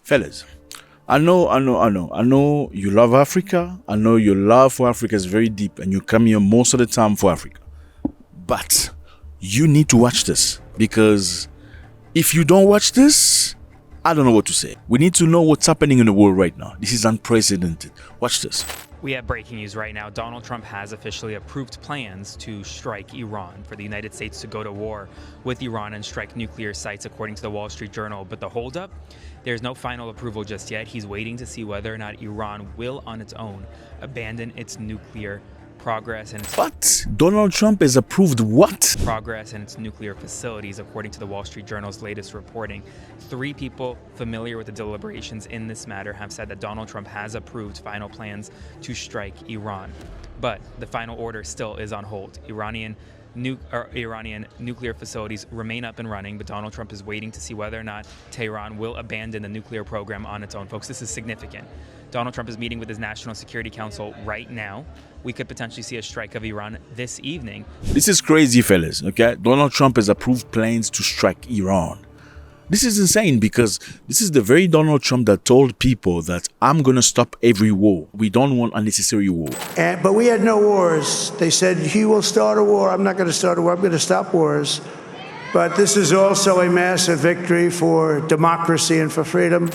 Fellas, I know you love Africa. I know your love for Africa is very deep and you come here most of the time for Africa. But you need to watch this, because if you don't watch this, I don't know what to say. We need to know what's happening in the world right now. This is unprecedented. Watch this. We have breaking news right now. Donald Trump has officially approved plans to strike Iran, for the United States to go to war with Iran and strike nuclear sites, according to the Wall Street Journal. But the holdup? There's no final approval just yet. He's waiting to see whether or not Iran will, on its own, abandon its nuclear progress and its What? Donald Trump has approved what? progress in its nuclear facilities, according to the Wall Street Journal's latest reporting. 3 people familiar with the deliberations in this matter have said that Donald Trump has approved final plans to strike Iran. But the final order still is on hold. Iranian nuclear facilities remain up and running, but Donald Trump is waiting to see whether or not Tehran will abandon the nuclear program on its own. Folks, this is significant. Donald Trump is meeting with his National Security Council right now. We could potentially see a strike of Iran this evening. This is crazy, fellas, okay? Donald Trump has approved plans to strike Iran. This is insane, because this is the very Donald Trump that told people that I'm going to stop every war. We don't want unnecessary war. But we had no wars. They said, he will start a war. I'm not going to start a war. I'm going to stop wars. But this is also a massive victory for democracy and for freedom.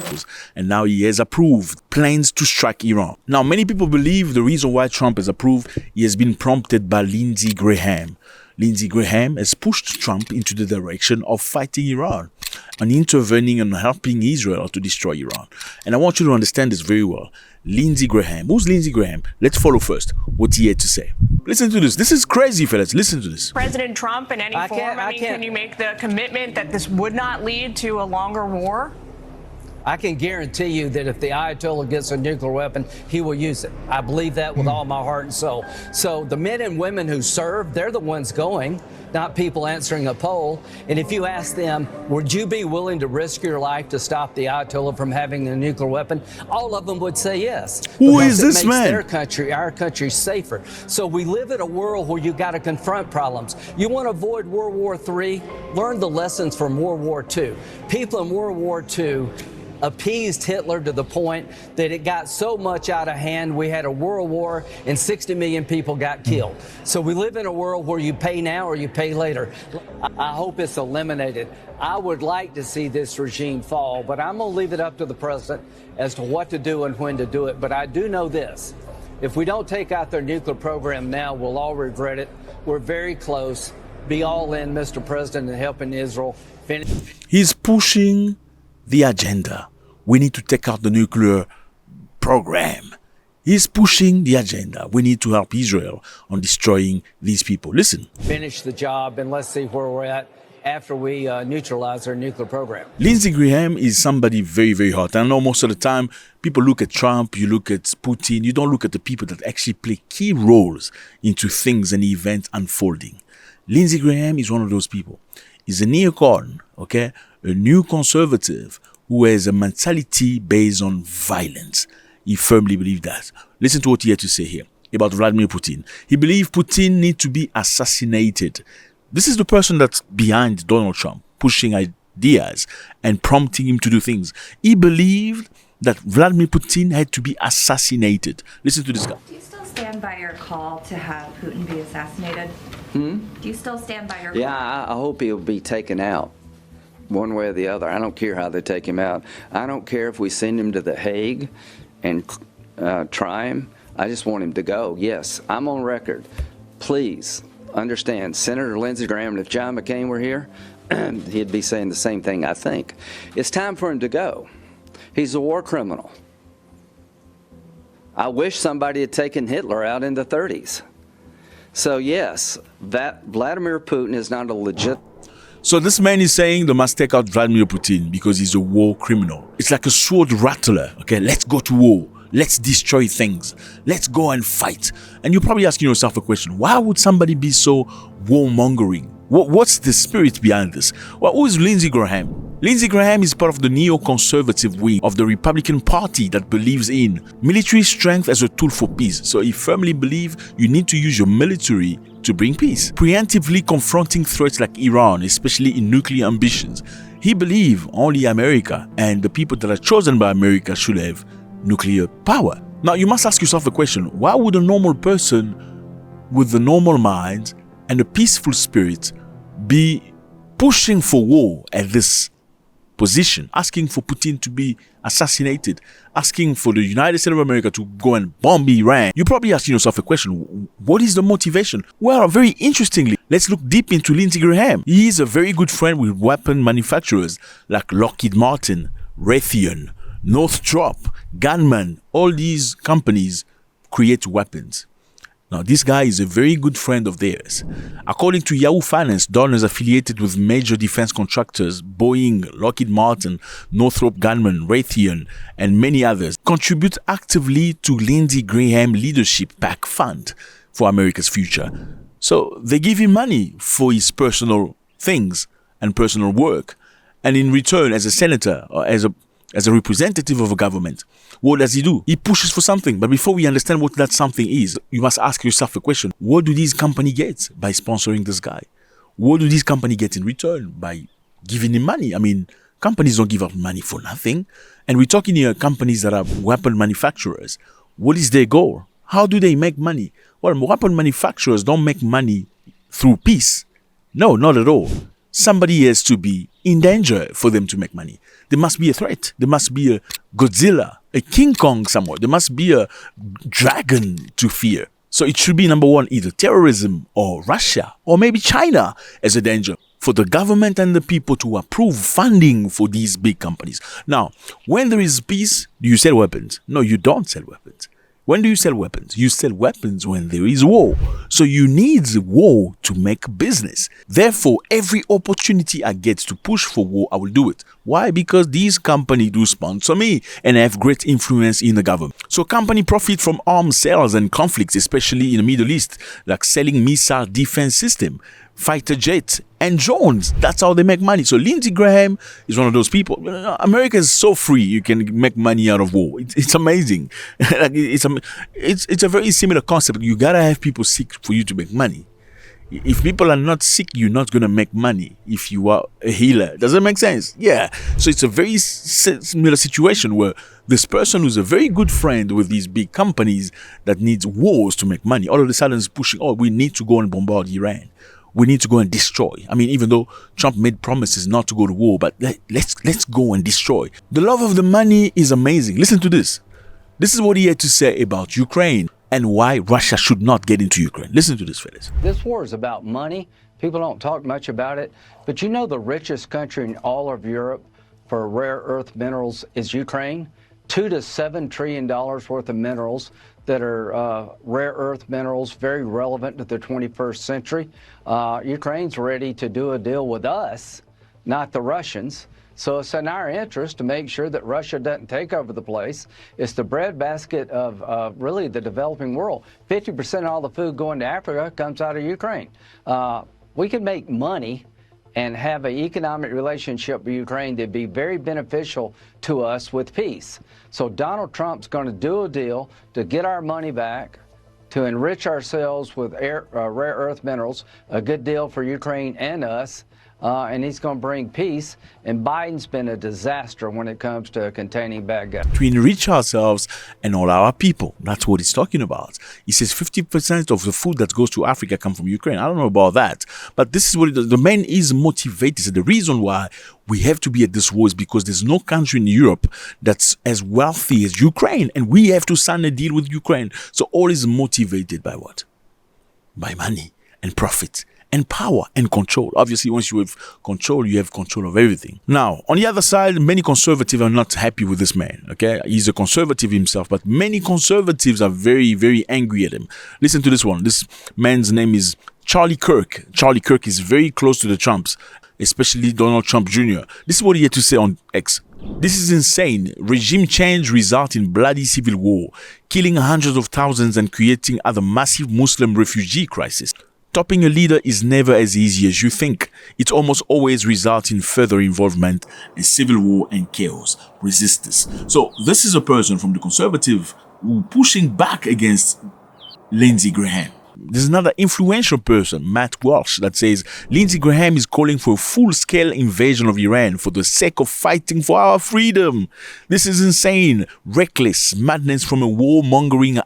And now he has approved plans to strike Iran. Now, many people believe the reason why Trump has approved, he has been prompted by Lindsey Graham. Lindsey Graham has pushed Trump into the direction of fighting Iran and intervening and helping Israel to destroy Iran. And I want you to understand this very well. Lindsey Graham. Who's Lindsey Graham? Let's follow first what he had to say. Listen to this. This is crazy, fellas. Listen to this. President Trump, in any form, can you make the commitment that this would not lead to a longer war? I can guarantee you that if the Ayatollah gets a nuclear weapon, he will use it. I believe that with all my heart and soul. So the men and women who serve, they're the ones going, not people answering a poll. And if you ask them, would you be willing to risk your life to stop the Ayatollah from having a nuclear weapon? All of them would say yes. Who is this man? Their country, our country, safer. So we live in a world where you got to confront problems. You want to avoid World War III? Learn the lessons from World War II. People in World War II appeased Hitler to the point that it got so much out of hand, we had a world war and 60 million people got killed. So we live in a world where you pay now or you pay later. I hope it's eliminated. I would like to see this regime fall, but I'm going to leave it up to the president as to what to do and when to do it. But I do know this. If we don't take out their nuclear program now, we'll all regret it. We're very close. Be all in, Mr. President, in helping Israel finish. He's pushing the agenda. We need to take out the nuclear program. He's pushing the agenda. We need to help Israel on destroying these people. Listen. Finish the job and let's see where we're at after we neutralize our nuclear program. Lindsey Graham is somebody very, very hot. I know most of the time people look at Trump, you look at Putin, you don't look at the people that actually play key roles into things and events unfolding. Lindsey Graham is one of those people. He's a neocon, okay? A new conservative who has a mentality based on violence. He firmly believes that. Listen to what he had to say here about Vladimir Putin. He believed Putin needs to be assassinated. This is the person that's behind Donald Trump, pushing ideas and prompting him to do things. He believed that Vladimir Putin had to be assassinated. Listen to this guy. Do you still stand by your call to have Putin be assassinated? Do you still stand by your call? Yeah, I hope he'll be taken out one way or the other. I don't care how they take him out. I don't care if we send him to The Hague and try him. I just want him to go. Yes, I'm on record. Please understand, Senator Lindsey Graham, and if John McCain were here, he'd be saying the same thing, I think. It's time for him to go. He's a war criminal. I wish somebody had taken Hitler out in the 30s. So yes, that Vladimir Putin is not a legit. So this man is saying they must take out Vladimir Putin because he's a war criminal. It's like a sword rattler. Okay, let's go to war. Let's destroy things. Let's go and fight. And you're probably asking yourself a question. Why would somebody be so warmongering? What's the spirit behind this? Well, who is Lindsey Graham? Lindsey Graham is part of the neoconservative wing of the Republican Party that believes in military strength as a tool for peace. So he firmly believes you need to use your military to bring peace. Preemptively confronting threats like Iran, especially in nuclear ambitions. He believed only America and the people that are chosen by America should have nuclear power. Now, you must ask yourself the question, why would a normal person with the normal mind and a peaceful spirit be pushing for war at this position, asking for Putin to be assassinated, asking for the United States of America to go and bomb Iran? You're probably asking yourself a question, what is the motivation? Well, very interestingly, let's look deep into Lindsey Graham. He is a very good friend with weapon manufacturers like Lockheed Martin, Raytheon, Northrop, Grumman. All these companies create weapons. Now, this guy is a very good friend of theirs. According to Yahoo Finance, donors affiliated with major defense contractors, Boeing, Lockheed Martin, Northrop Grumman, Raytheon, and many others, contribute actively to Lindsey Graham Leadership PAC Fund for America's future. So they give him money for his personal things and personal work. And in return, as a senator or as a representative of a government, what does he do? He pushes for something. But before we understand what that something is, you must ask yourself a question. What do these companies get by sponsoring this guy? What do these companies get in return by giving him money? I mean, companies don't give up money for nothing. And we're talking here companies that are weapon manufacturers. What is their goal? How do they make money? Well, weapon manufacturers don't make money through peace. No, not at all. Somebody has to be in danger for them to make money. There must be a threat. There must be a Godzilla, a King Kong somewhere. There must be a dragon to fear. So it should be number one, either terrorism or Russia or maybe China as a danger for the government and the people to approve funding for these big companies. Now, when there is peace, do you sell weapons? No, you don't sell weapons. When do you sell weapons? You sell weapons when there is war. So you need war to make business. Therefore, every opportunity I get to push for war, I will do it. Why? Because these companies do sponsor me and have great influence in the government. So companies profit from arms sales and conflicts, especially in the Middle East, like selling missile defense system, fighter jets, and drones. That's how they make money. So Lindsey Graham is one of those people. America is so free. You can make money out of war. It's amazing. Like it's a very similar concept. You gotta have people sick for you to make money. If people are not sick, you're not gonna make money. If you are a healer, does that make sense? Yeah. So it's a very similar situation where this person who's a very good friend with these big companies that needs wars to make money, all of a sudden is pushing, oh, we need to go and bombard Iran. We need to go and destroy. I mean, even though Trump made promises not to go to war, but let's go and destroy. The love of the money is amazing. Listen to this. This is what he had to say about Ukraine and why Russia should not get into Ukraine. Listen to this, fellas. This war is about money. People don't talk much about it. But you know the richest country in all of Europe for rare earth minerals is Ukraine. $2 to $7 trillion worth of minerals that are rare earth minerals, very relevant to the 21st century. Ukraine's ready to do a deal with us, not the Russians. So it's in our interest to make sure that Russia doesn't take over the place. It's the breadbasket of really the developing world. 50% of all the food going to Africa comes out of Ukraine. We can make money and have an economic relationship with Ukraine that'd be very beneficial to us with peace. So Donald Trump's going to do a deal to get our money back, to enrich ourselves with rare earth minerals, a good deal for Ukraine and us, and he's going to bring peace. And Biden's been a disaster when it comes to containing bad guys. To enrich ourselves and all our people. That's what he's talking about. He says 50% of the food that goes to Africa come from Ukraine. I don't know about that. But this is what the man is motivated. So the reason why we have to be at this war is because there's no country in Europe that's as wealthy as Ukraine. And we have to sign a deal with Ukraine. So all is motivated by what? By money and profit and power and control. Obviously, once you have control, you have control of everything. Now, on the other side, many conservatives are not happy with this man, okay? He's a conservative himself, but many conservatives are very, very angry at him. Listen to this one. This man's name is Charlie Kirk. Charlie Kirk is very close to the Trumps, especially Donald Trump Jr. This is what he had to say on X. This is insane. Regime change results in bloody civil war, killing hundreds of thousands and creating other massive Muslim refugee crisis. Topping a leader is never as easy as you think. It almost always results in further involvement in civil war and chaos. Resist this. So this is a person from the conservative who pushing back against Lindsey Graham. There's another influential person, Matt Walsh, that says Lindsey Graham is calling for a full-scale invasion of Iran for the sake of fighting for our freedom. This is insane, reckless madness from a warmongering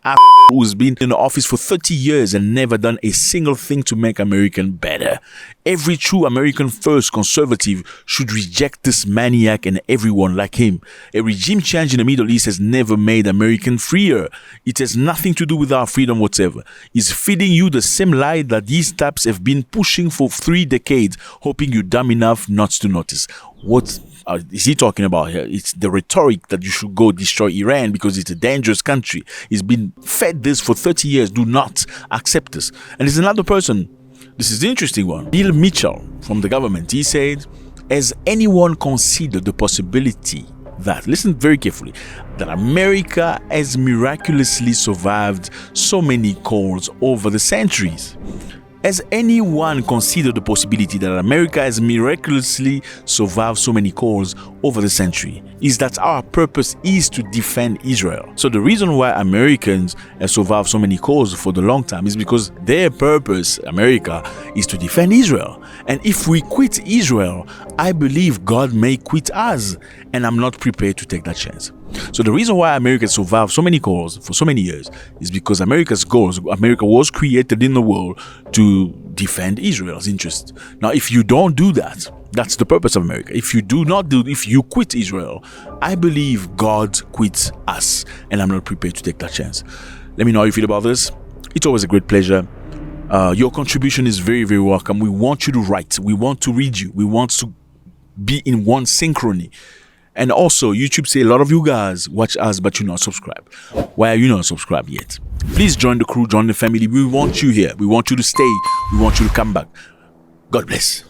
who's been in the office for 30 years and never done a single thing to make America better. Every true American first conservative should reject this maniac and everyone like him. A regime change in the Middle East has never made America freer. It has nothing to do with our freedom whatsoever. It's feeding you the same lie that these types have been pushing for 3 decades, hoping you're dumb enough not to notice. What is he talking about here? It's the rhetoric that you should go destroy Iran because it's a dangerous country. It's been fed this for 30 years. Do not accept this. And there's another person. This is the interesting one. Bill Mitchell from the government. He said, has anyone considered the possibility that, listen very carefully, that America has miraculously survived so many calls over the centuries? Has anyone considered the possibility that America has miraculously survived so many calls over the century? Is that our purpose is to defend Israel. So the reason why Americans have survived so many calls for the long time is because their purpose, America, is to defend Israel. And if we quit Israel, I believe God may quit us. And I'm not prepared to take that chance. So the reason why America survived so many calls for so many years is because America's goals, America was created in the world to defend Israel's interests. Now, if you don't do that, that's the purpose of America. If you quit Israel, I believe God quits us, and I'm not prepared to take that chance. Let me know how you feel about this. It's always a great pleasure. Your contribution is very, very welcome. We want you to write. We want to read you. We want to be in one synchrony. And also, YouTube say a lot of you guys watch us, but you're not subscribed. Why are you not subscribed yet? Please join the crew, join the family. We want you here. We want you to stay. We want you to come back. God bless.